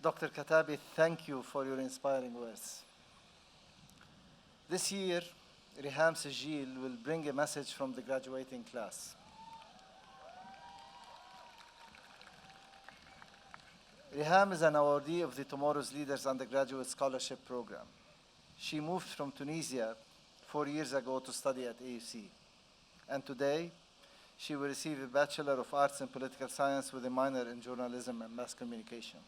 Dr. Katabi, thank you for your inspiring words. This year, Rihem Sejil will bring a message from the graduating class. Rihem is an awardee of the Tomorrow's Leaders Undergraduate Scholarship Program. She moved from Tunisia 4 years ago to study at AUC. And today, she will receive a Bachelor of Arts in Political Science with a minor in Journalism and Mass Communication.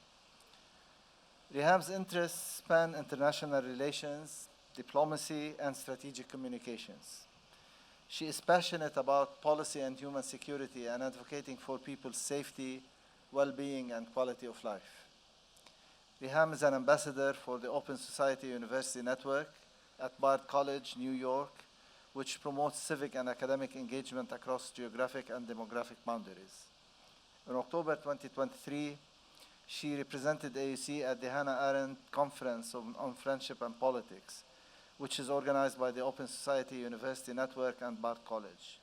Rihem's interests span international relations, diplomacy, and strategic communications. She is passionate about policy and human security and advocating for people's safety, well-being, and quality of life. Rihem is an ambassador for the Open Society University Network at Bard College, New York, which promotes civic and academic engagement across geographic and demographic boundaries. In October 2023, she represented AUC at the Hannah Arendt Conference on Friendship and Politics, which is organized by the Open Society University Network and Bard College.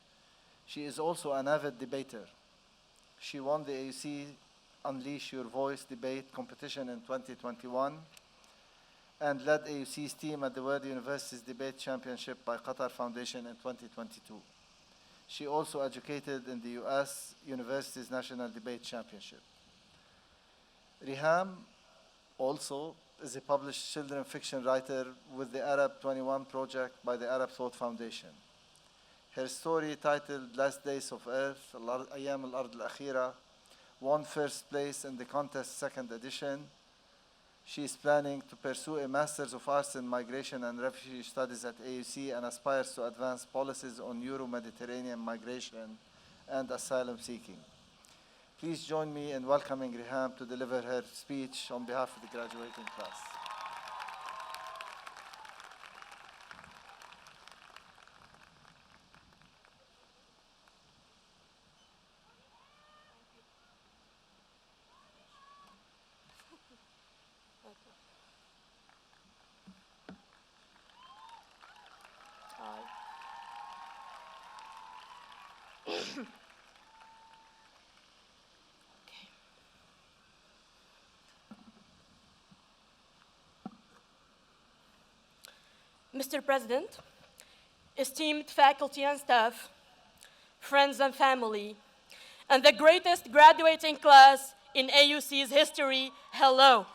She is also an avid debater. She won the AUC Unleash Your Voice debate competition in 2021 and led AUC's team at the World Universities Debate Championship by Qatar Foundation in 2022. She also educated in the US Universities National Debate Championship. Rihem also is a published children's fiction writer with the Arab 21 project by the Arab Thought Foundation. Her story, titled Last Days of Earth, Ayyam al-Ard al-Akhira, won first place in the contest second edition. She is planning to pursue a Master's of Arts in Migration and Refugee Studies at AUC and aspires to advance policies on Euro-Mediterranean migration and asylum seeking. Please join me in welcoming Rihem to deliver her speech on behalf of the graduating class. Mr. President, esteemed faculty and staff, friends and family, and the greatest graduating class in AUC's history, hello.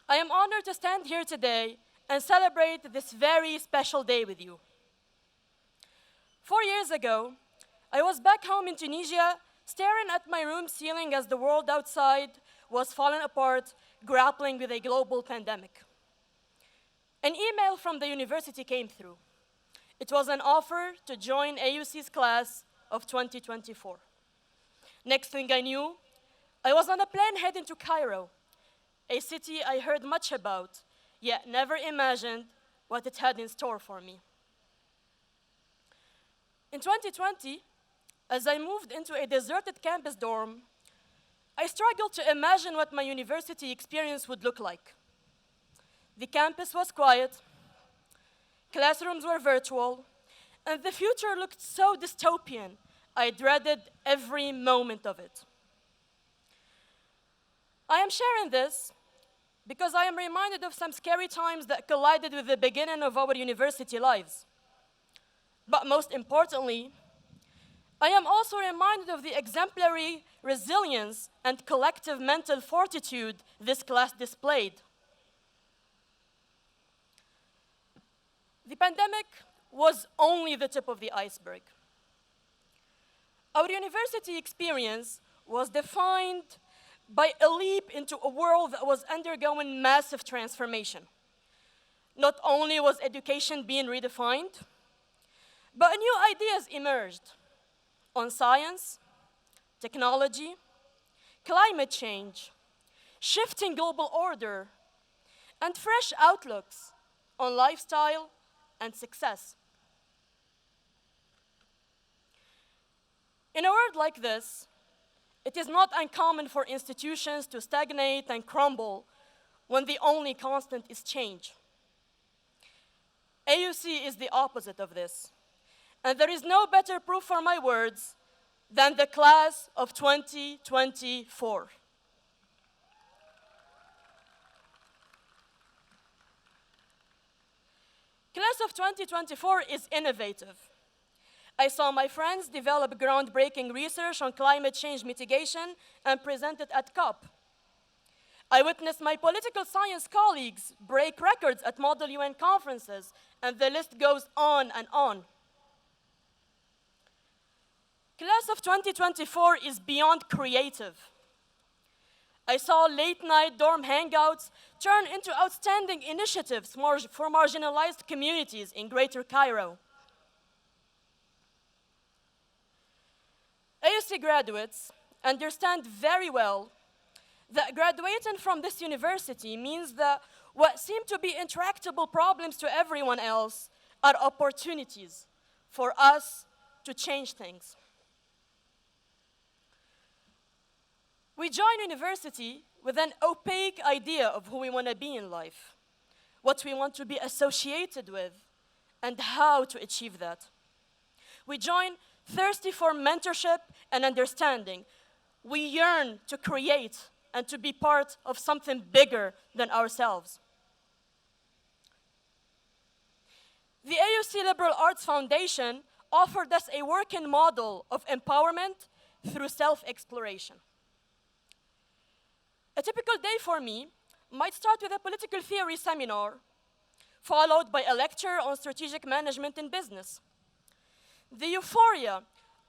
I am honored to stand here today and celebrate this very special day with you. 4 years ago, I was back home in Tunisia, staring at my room ceiling as the world outside was falling apart, grappling with a global pandemic. An email from the university came through. It was an offer to join AUC's class of 2024. Next thing I knew, I was on a plane heading to Cairo, a city I heard much about, yet never imagined what it had in store for me. In 2020, as I moved into a deserted campus dorm, I struggled to imagine what my university experience would look like. The campus was quiet, classrooms were virtual, and the future looked so dystopian, I dreaded every moment of it. I am sharing this because I am reminded of some scary times that collided with the beginning of our university lives. But most importantly, I am also reminded of the exemplary resilience and collective mental fortitude this class displayed. The pandemic was only the tip of the iceberg. Our university experience was defined by a leap into a world that was undergoing massive transformation. Not only was education being redefined, but new ideas emerged on science, technology, climate change, shifting global order, and fresh outlooks on lifestyle and success. In a world like this, it is not uncommon for institutions to stagnate and crumble when the only constant is change. AUC is the opposite of this. And there is no better proof for my words than the class of 2024. Class of 2024 is innovative. I saw my friends develop groundbreaking research on climate change mitigation and present it at COP. I witnessed my political science colleagues break records at Model UN conferences, and the list goes on and on. Class of 2024 is beyond creative. I saw late-night dorm hangouts turn into outstanding initiatives for marginalized communities in Greater Cairo. AUC graduates understand very well that graduating from this university means that what seem to be intractable problems to everyone else are opportunities for us to change things. We join university with an opaque idea of who we want to be in life, what we want to be associated with, and how to achieve that. We join thirsty for mentorship and understanding. We yearn to create and to be part of something bigger than ourselves. The AUC Liberal Arts Foundation offered us a working model of empowerment through self-exploration. A typical day for me might start with a political theory seminar, followed by a lecture on strategic management in business. The euphoria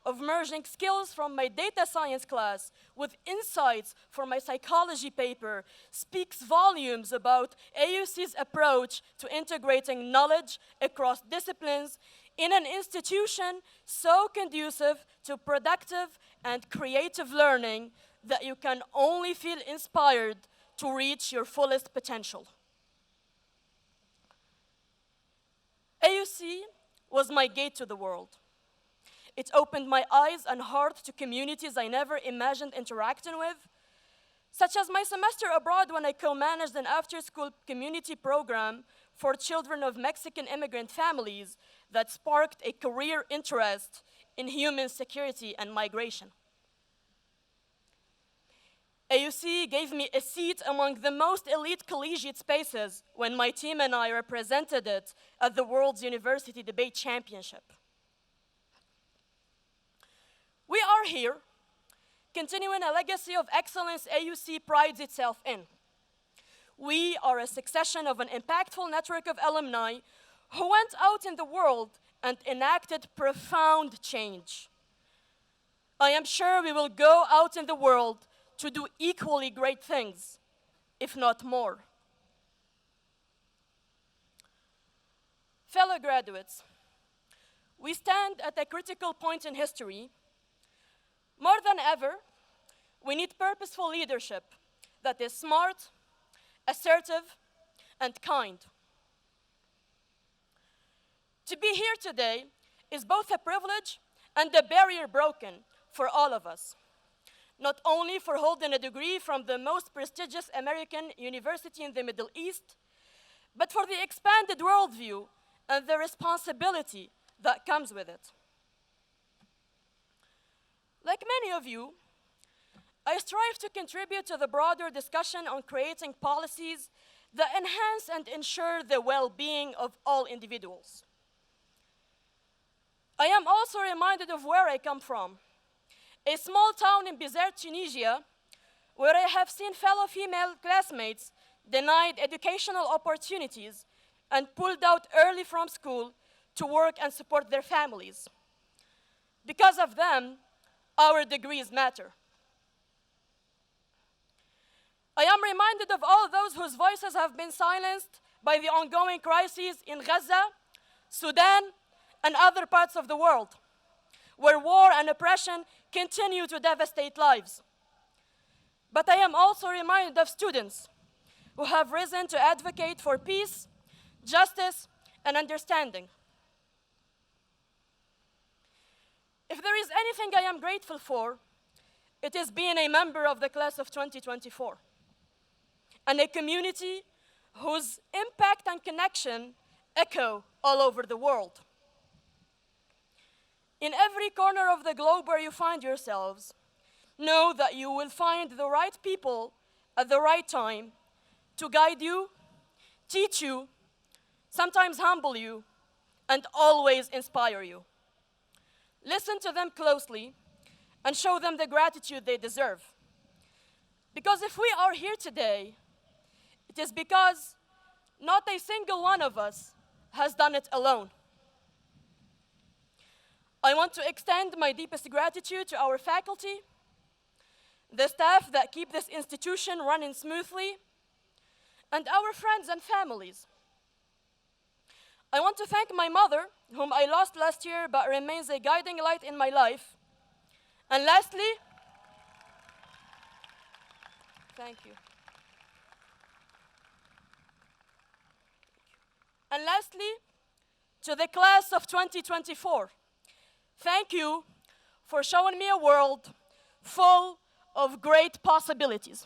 of merging skills from my data science class with insights from my psychology paper speaks volumes about AUC's approach to integrating knowledge across disciplines in an institution so conducive to productive and creative learning that you can only feel inspired to reach your fullest potential. AUC was my gate to the world. It opened my eyes and heart to communities I never imagined interacting with, such as my semester abroad when I co-managed an after-school community program for children of Mexican immigrant families that sparked a career interest in human security and migration. AUC gave me a seat among the most elite collegiate spaces when my team and I represented it at the World's University Debate Championship. We are here, continuing a legacy of excellence AUC prides itself in. We are a succession of an impactful network of alumni who went out in the world and enacted profound change. I am sure we will go out in the world to do equally great things, if not more. Fellow graduates, we stand at a critical point in history. More than ever, we need purposeful leadership that is smart, assertive, and kind. To be here today is both a privilege and a barrier broken for all of us, not only for holding a degree from the most prestigious American university in the Middle East, but for the expanded worldview and the responsibility that comes with it. Like many of you, I strive to contribute to the broader discussion on creating policies that enhance and ensure the well-being of all individuals. I am also reminded of where I come from, a small town in Bizerte, Tunisia, where I have seen fellow female classmates denied educational opportunities and pulled out early from school to work and support their families. Because of them, our degrees matter. I am reminded of all those whose voices have been silenced by the ongoing crises in Gaza, Sudan, and other parts of the world, where war and oppression continue to devastate lives. But I am also reminded of students who have risen to advocate for peace, justice, and understanding. If there is anything I am grateful for, it is being a member of the class of 2024 and a community whose impact and connection echo all over the world. In every corner of the globe where you find yourselves, know that you will find the right people at the right time to guide you, teach you, sometimes humble you, and always inspire you. Listen to them closely and show them the gratitude they deserve. Because if we are here today, it is because not a single one of us has done it alone. I want to extend my deepest gratitude to our faculty, the staff that keep this institution running smoothly, and our friends and families. I want to thank my mother, whom I lost last year but remains a guiding light in my life. And lastly, thank you. And lastly, to the class of 2024, thank you for showing me a world full of great possibilities.